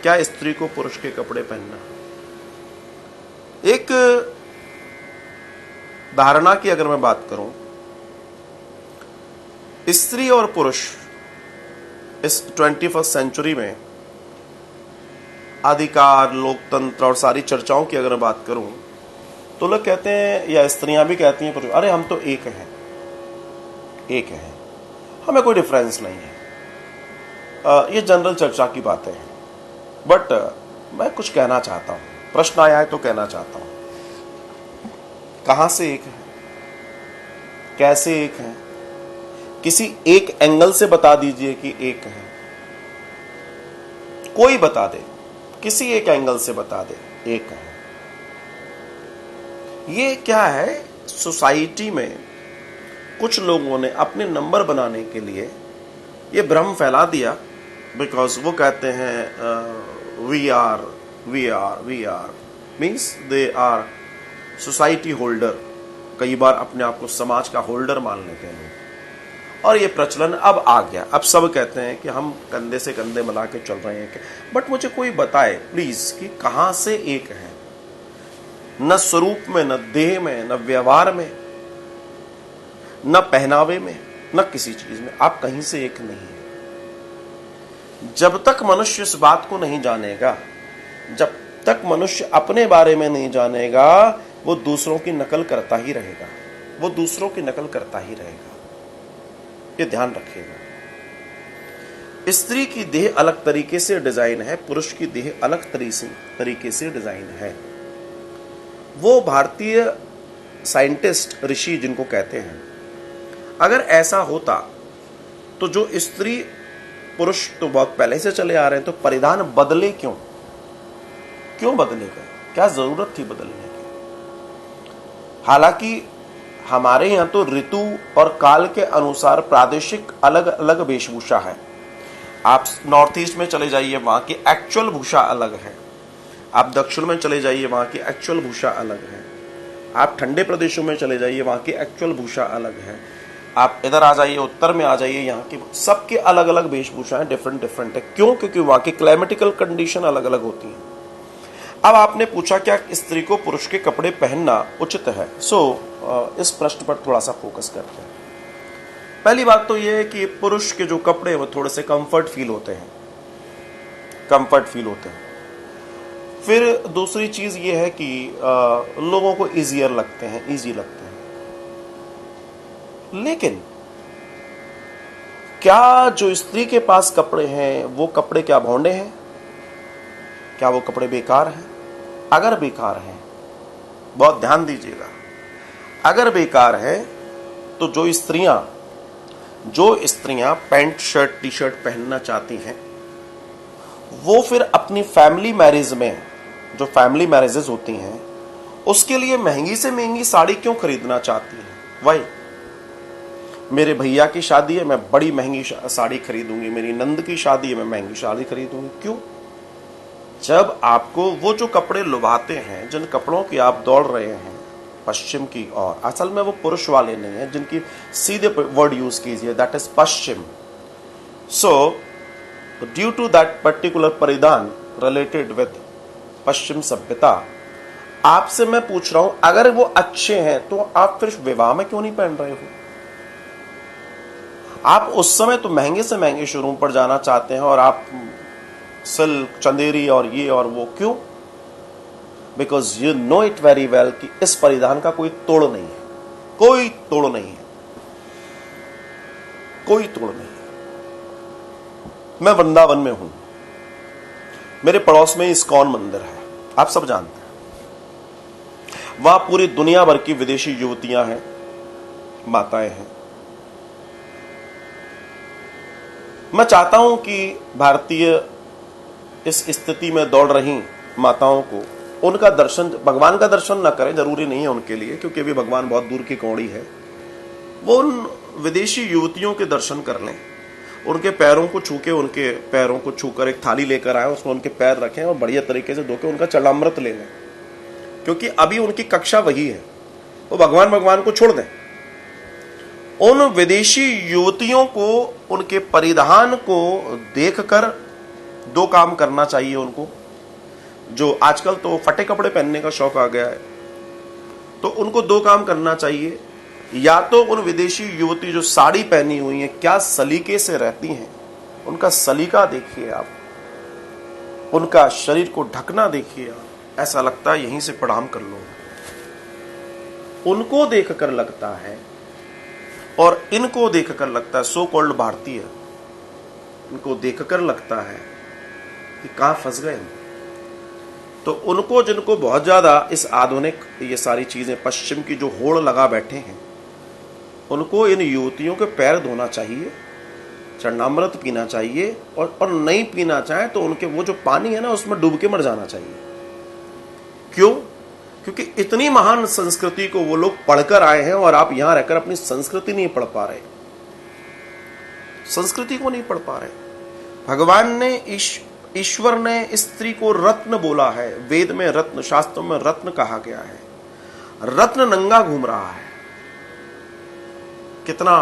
क्या स्त्री को पुरुष के कपड़े पहनना? एक धारणा की अगर मैं बात करूं, स्त्री और पुरुष इस 21वीं सेंचुरी में अधिकार, लोकतंत्र और सारी चर्चाओं की अगर मैं बात करूं तो लोग कहते हैं, या स्त्रियां भी कहती हैं पुरुष, अरे हम तो एक हैं, हमें कोई डिफरेंस नहीं है। ये जनरल चर्चा की बातें हैं, बट मैं कुछ कहना चाहता हूं, प्रश्न आया है तो कहना चाहता हूं। कहां से एक है? कैसे एक है? किसी एक एंगल से बता दीजिए कि एक है। कोई बता दे, किसी एक एंगल से बता दे एक है। ये क्या है, सोसाइटी में कुछ लोगों ने अपने नंबर बनाने के लिए ये भ्रम फैला दिया, बिकॉज वो कहते हैं we are means they are society holder. कई बार अपने आप को समाज का होल्डर मान लेते हैं लोग, और ये प्रचलन अब आ गया। अब सब कहते हैं कि हम कंधे से कंधे मिला के चल रहे हैं। बट मुझे कोई बताए प्लीज कि कहां से एक है? न स्वरूप में, न देह में, न व्यवहार में, न पहनावे में, न किसी चीज में। आप कहीं से एक नहीं है। जब तक मनुष्य इस बात को नहीं जानेगा, जब तक मनुष्य अपने बारे में नहीं जानेगा, वो दूसरों की नकल करता ही रहेगा, वो दूसरों की नकल करता ही रहेगा। ये ध्यान रखिएगा। स्त्री की देह अलग तरीके से डिजाइन है, पुरुष की देह अलग तरीके से डिजाइन है। वो भारतीय साइंटिस्ट, ऋषि जिनको कहते हैं, अगर ऐसा होता तो जो स्त्री पुरुष तो बहुत पहले से चले आ रहे हैं, तो परिधान बदले क्यों बदलेगा? क्या जरूरत थी बदलने की? हालांकि हमारे यहां तो ऋतु और काल के अनुसार प्रादेशिक अलग अलग वेशभूषा है। आप नॉर्थ ईस्ट में चले जाइए, वहां की एक्चुअल भूषा अलग है। आप दक्षिण में चले जाइए, वहां की एक्चुअल भूषा अलग है। आप ठंडे प्रदेशों में चले जाइए, वहां की एक्चुअल भूषा अलग है। आप इधर आ जाइए, उत्तर में आ जाइए, यहाँ की सबकी अलग अलग वेशभूषाएं डिफरेंट है। क्यों? क्योंकि वहां की क्लाइमेटिकल कंडीशन अलग अलग होती हैं। अब आपने पूछा क्या स्त्री को पुरुष के कपड़े पहनना उचित है? इस प्रश्न पर थोड़ा सा फोकस करते हैं। पहली बात तो यह है कि पुरुष के जो कपड़े वो थोड़े से कंफर्ट फील होते हैं। फिर दूसरी चीज ये है कि लोगों को इजी लगते हैं। लेकिन क्या जो स्त्री के पास कपड़े हैं, वो कपड़े क्या भौंडे हैं? क्या वो कपड़े बेकार हैं? अगर बेकार हैं, बहुत ध्यान दीजिएगा, अगर बेकार है तो जो स्त्रियां पैंट शर्ट टी शर्ट पहनना चाहती हैं, वो फिर अपनी फैमिली मैरिज में, जो फैमिली मैरिजेस होती हैं, उसके लिए महंगी से महंगी साड़ी क्यों खरीदना चाहती हैं? वही, मेरे भैया की शादी है, मैं बड़ी महंगी साड़ी खरीदूंगी। मेरी नंद की शादी है, मैं महंगी साड़ी खरीदूंगी। क्यों? जब आपको वो जो कपड़े लुभाते हैं, जिन कपड़ों की आप दौड़ रहे हैं पश्चिम की ओर, असल में वो पुरुष वाले नहीं है, जिनकी सीधे वर्ड यूज कीजिए, दैट इज पश्चिम। So due to that particular परिधान रिलेटेड विद पश्चिम सभ्यता, आपसे मैं पूछ रहा हूं, अगर वो अच्छे हैं तो आप फिर विवाह में क्यों नहीं पहन रहे हो? आप उस समय तो महंगे से महंगे शोरूम पर जाना चाहते हैं, और आप सिल्क, चंदेरी और ये और वो, क्यों? Because you know it very well कि इस परिधान का कोई तोड़ नहीं है, कोई तोड़ नहीं है। मैं वृंदावन में हूं, मेरे पड़ोस में इस्कॉन मंदिर है, आप सब जानते हैं। वहां पूरी दुनिया भर की विदेशी युवतियां हैं, माताएं हैं। मैं चाहता हूं कि भारतीय इस स्थिति में दौड़ रही माताओं को, उनका दर्शन, भगवान का दर्शन न करें, जरूरी नहीं है उनके लिए, क्योंकि अभी भगवान बहुत दूर की कौड़ी है। वो उन विदेशी युवतियों के दर्शन कर लें, उनके पैरों को छू के, उनके पैरों को छूकर एक थाली लेकर आए, उसमें उनके पैर रखें और बढ़िया तरीके से धो के उनका चरणामृत ले लें, क्योंकि अभी उनकी कक्षा वही है। वो भगवान को छोड़ दें। उन विदेशी युवतियों को, उनके परिधान को देखकर दो काम करना चाहिए उनको। जो आजकल तो फटे कपड़े पहनने का शौक आ गया है, तो उनको दो काम करना चाहिए। या तो उन विदेशी युवती जो साड़ी पहनी हुई हैं क्या सलीके से रहती हैं, उनका सलीका देखिए आप, उनका शरीर को ढकना देखिए आप, ऐसा लगता है यहीं से प्रणाम कर लो। उनको देखकर लगता है और इनको देखकर लगता है, सो कॉल्ड भारतीय, इनको देखकर लगता है कि कहां फंस गए हम। तो उनको जिनको बहुत ज्यादा इस आधुनिक ये सारी चीजें पश्चिम की जो होड़ लगा बैठे हैं, उनको इन युवतियों के पैर धोना चाहिए, चरणामृत पीना चाहिए, और नहीं पीना चाहे तो उनके वो जो पानी है ना उसमें डूब के मर जाना चाहिए। क्यों? क्योंकि इतनी महान संस्कृति को वो लोग पढ़कर आए हैं और आप यहां रहकर अपनी संस्कृति नहीं पढ़ पा रहे, संस्कृति को नहीं पढ़ पा रहे। भगवान ने ईश्वर ने स्त्री को रत्न बोला है, वेद में रत्न, शास्त्रों में रत्न कहा गया है। रत्न नंगा घूम रहा है, कितना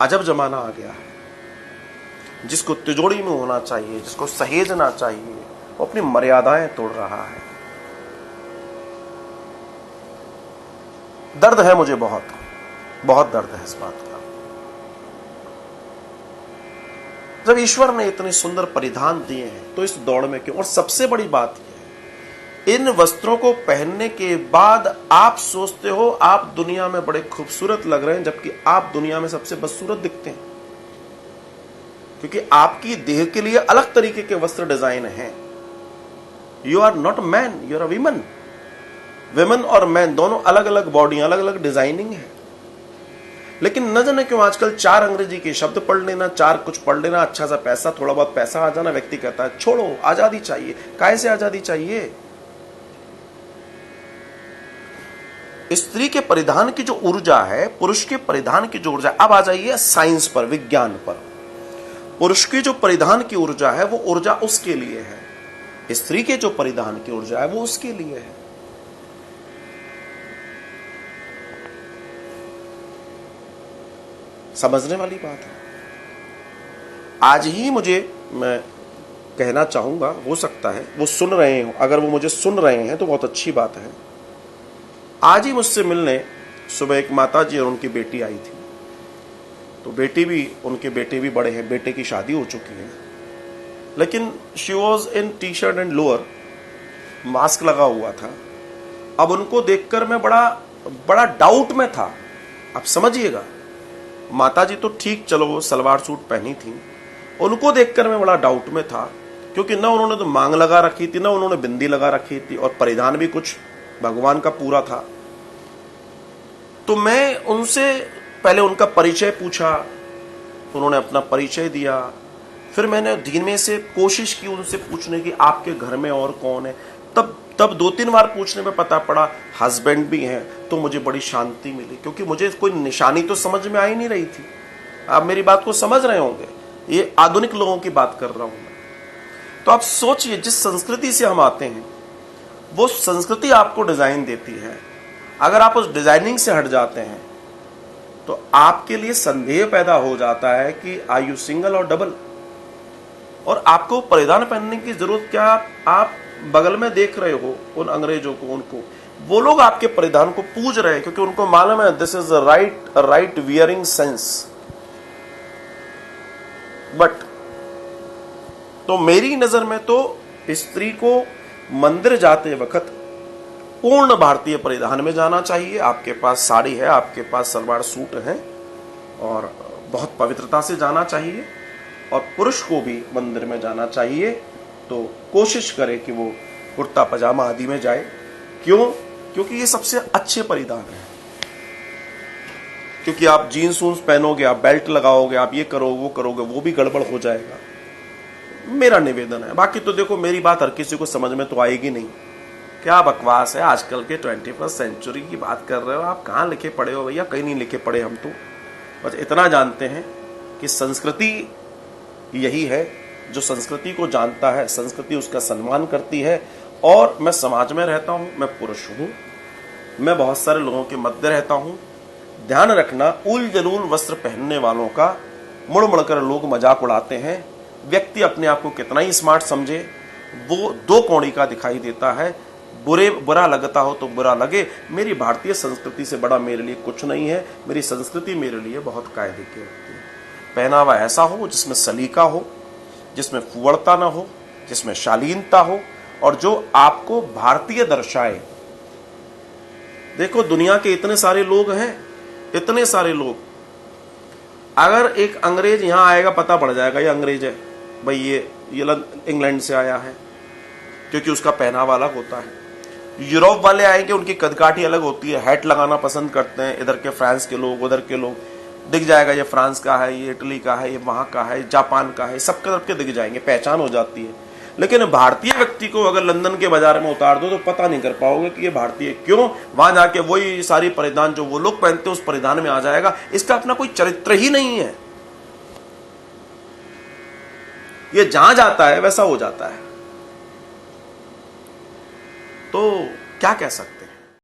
अजब जमाना आ गया है। जिसको तिजोरी में होना चाहिए, जिसको सहेजना चाहिए, वो अपनी मर्यादाएं तोड़ रहा है। दर्द है मुझे, बहुत बहुत दर्द है इस बात का। जब ईश्वर ने इतने सुंदर परिधान दिए हैं तो इस दौड़ में क्यों? और सबसे बड़ी बात यह है, इन वस्त्रों को पहनने के बाद आप सोचते हो आप दुनिया में बड़े खूबसूरत लग रहे हैं, जबकि आप दुनिया में सबसे बदसूरत दिखते हैं, क्योंकि आपकी देह के लिए अलग तरीके के वस्त्र डिजाइन हैं। You are not man, you are a women. Women और मैन दोनों अलग अलग बॉडी, अलग अलग डिजाइनिंग है। लेकिन न जाने क्यों आजकल चार अंग्रेजी के शब्द पढ़ लेना, चार कुछ पढ़ लेना, अच्छा सा पैसा, थोड़ा बहुत पैसा आ जाना, व्यक्ति कहता है छोड़ो आजादी चाहिए। काहे से आजादी चाहिए? स्त्री के परिधान की जो ऊर्जा है, पुरुष के परिधान की जो ऊर्जा, अब आ जाइए साइंस पर, विज्ञान पर। पुरुष की जो परिधान की ऊर्जा है वो ऊर्जा उसके लिए है, स्त्री के जो परिधान की ऊर्जा है वो उसके लिए है। समझने वाली बात है। आज ही मुझे, मैं कहना चाहूंगा, हो सकता है वो सुन रहे हो, अगर वो मुझे सुन रहे हैं तो बहुत अच्छी बात है। आज ही मुझसे मिलने सुबह एक माता जी और उनकी बेटी आई थी। तो उनके बेटे भी बड़े हैं, बेटे की शादी हो चुकी है, लेकिन she was in T shirt and lower, mask लगा हुआ था। अब उनको देखकर मैं बड़ा डाउट में था। आप समझिएगा, माता जी तो ठीक, चलो वो सलवार सूट पहनी थी, उनको देखकर मैं बड़ा डाउट में था, क्योंकि ना उन्होंने तो मांग लगा रखी थी, ना उन्होंने बिंदी लगा रखी थी, और परिधान भी कुछ भगवान का पूरा था। तो मैं उनसे पहले उनका परिचय पूछा, उन्होंने अपना परिचय दिया। फिर मैंने धीमे से कोशिश की उनसे पूछने की आपके घर में और कौन है। तब 2-3 बार पूछने में पता पड़ा हस्बैंड भी हैं। तो मुझे बड़ी शांति मिली, क्योंकि मुझे कोई निशानी तो समझ में आ ही नहीं रही थी। आप मेरी बात को समझ रहे होंगे, ये आधुनिक लोगों की बात कर रहा हूं मैं। तो आप सोचिए, जिस संस्कृति से हम आते हैं वो संस्कृति आपको डिजाइन देती है। अगर आप उस डिजाइनिंग से हट जाते हैं तो आपके लिए संदेह पैदा हो जाता है कि आर यू सिंगल और डबल। और आपको परिधान पहनने की जरूरत क्या? आप बगल में देख रहे हो उन अंग्रेजों को, उनको, वो लोग आपके परिधान को पूज रहे हैं, क्योंकि उनको मालूम है this is right wearing sense. But तो मेरी नजर में तो स्त्री को मंदिर जाते वक्त पूर्ण भारतीय परिधान में जाना चाहिए। आपके पास साड़ी है, आपके पास सलवार सूट है, और बहुत पवित्रता से जाना चाहिए। और पुरुष को भी मंदिर में जाना चाहिए तो कोशिश करे कि वो कुर्ता पजामा आदि में जाए। क्यों? क्योंकि ये सबसे अच्छे परिधान है। क्योंकि आप जीन्स वून्स पहनोगे, आप बेल्ट लगाओगे, आप ये करो वो करोगे, वो भी गड़बड़ हो जाएगा। मेरा निवेदन है। बाकी तो देखो, मेरी बात हर किसी को समझ में तो आएगी नहीं। क्या बकवास है, आजकल के 21st सेंचुरी की बात कर रहे हो आप। कहाँ लिखे पढ़े हो भैया? कहीं नहीं लिखे पढ़े हम तो। बस इतना जानते हैं कि संस्कृति यही है। जो संस्कृति को जानता है, संस्कृति उसका सम्मान करती है। और मैं समाज में रहता हूं, मैं पुरुष हूं, मैं बहुत सारे लोगों के मध्य रहता हूं। ध्यान रखना, उल जलूल वस्त्र पहनने वालों का मुड़ मुड़कर लोग मजाक उड़ाते हैं। व्यक्ति अपने आप को कितना ही स्मार्ट समझे, वो दो कौड़ी का दिखाई देता है। बुरा लगता हो तो बुरा लगे, मेरी भारतीय संस्कृति से बड़ा मेरे लिए कुछ नहीं है, मेरी संस्कृति मेरे लिए बहुत कायदे की होती है। पहनावा ऐसा हो जिसमें सलीका हो, जिसमें फुवड़ता ना हो, जिसमें शालीनता हो, और जो आपको भारतीय दर्शाए। देखो दुनिया के इतने सारे लोग हैं, इतने सारे लोग, अगर एक अंग्रेज यहां आएगा पता पड़ जाएगा ये अंग्रेज है भाई, ये इंग्लैंड से आया है, क्योंकि उसका पहनावा अलग होता है। यूरोप वाले आएंगे, उनकी कदकाठी अलग होती है, हैट लगाना पसंद करते हैं। इधर के फ्रांस के लोग, उधर के लोग, दिख जाएगा ये फ्रांस का है, ये इटली का है, ये वहां का है, जापान का है, सब तरफ के दिख जाएंगे, पहचान हो जाती है। लेकिन भारतीय व्यक्ति को अगर लंदन के बाजार में उतार दो तो पता नहीं कर पाओगे कि ये भारतीय क्यों। वहां जाके वही सारी परिधान जो वो लोग पहनते हैं उस परिधान में आ जाएगा। इसका अपना कोई चरित्र ही नहीं है, ये जहां जाता है वैसा हो जाता है। तो क्या कह सकते हैं।